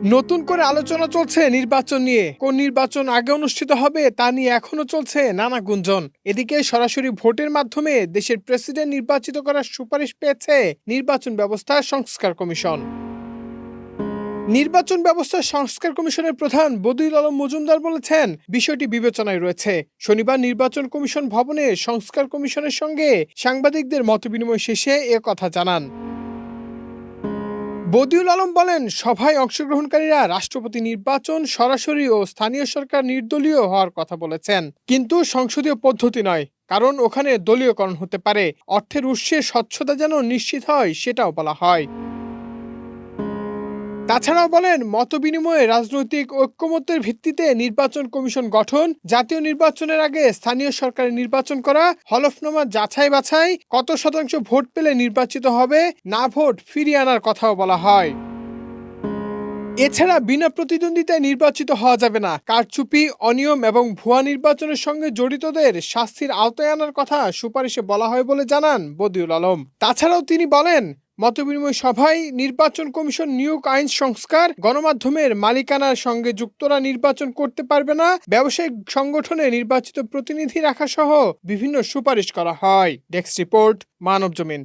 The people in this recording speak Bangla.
নতুন করে আলোচনা চলছে নির্বাচন নিয়ে। কোন নির্বাচন আগে অনুষ্ঠিত হবে তা নিয়ে এখনো চলছে নানা গুঞ্জন। এদিকে সরাসরি ভোটের মাধ্যমে দেশের প্রেসিডেন্ট নির্বাচিত করার সুপারিশ পেয়েছে নির্বাচন ব্যবস্থা সংস্কার কমিশন। নির্বাচন ব্যবস্থা সংস্কার কমিশনের প্রধান বদিউল আলম মজুমদার বলেছেন, বিষয়টি বিবেচনায় রয়েছে। শনিবার নির্বাচন কমিশন ভবনে সংস্কার কমিশনের সঙ্গে সাংবাদিকদের মতবিনিময় শেষে এ কথা জানান। বদিউল আলম বলেন, সভায় অংশগ্রহণকারীরা রাষ্ট্রপতি নির্বাচন সরাসরি ও স্থানীয় সরকার নির্দলীয় হওয়ার কথা বলেছেন, কিন্তু সংসদীয় পদ্ধতি নয়, কারণ ওখানে দলীয়করণ হতে পারে। অর্থের উৎসের স্বচ্ছতা যেন নিশ্চিত হয় সেটাও বলা হয়। তাছাড়াও বলেন, মতবিনিময়ে রাজনৈতিক ঐক্যমত্যের ভিত্তিতে নির্বাচন কমিশন গঠন, জাতীয় নির্বাচনের আগে স্থানীয় সরকারের নির্বাচন করা, হলফনামা যাচাই বাছাই, কত শতাংশ ভোট পেলে নির্বাচিত হবে, না ভোট ফিরিয়ে আনার কথাও বলা হয়। এছাড়া বিনা প্রতিদ্বন্দ্বিতায় নির্বাচিত হওয়া যাবে না, কারচুপি, অনিয়ম এবং ভুয়া নির্বাচনের সঙ্গে জড়িতদের শাস্তির আওতায় আনার কথা সুপারিশে বলা হয় বলে জানান বদিউল আলম। তাছাড়াও তিনি বলেন, মতবিনিময় সভায় নির্বাচন কমিশন নিয়োগ, আইন সংস্কার, গণমাধ্যমের মালিকানার সঙ্গে যুক্তরা নির্বাচন করতে পারবে না, ব্যবসায়িক সংগঠনে নির্বাচিত প্রতিনিধি রাখা সহ বিভিন্ন সুপারিশ করা হয়। Desk report, Manabzamin.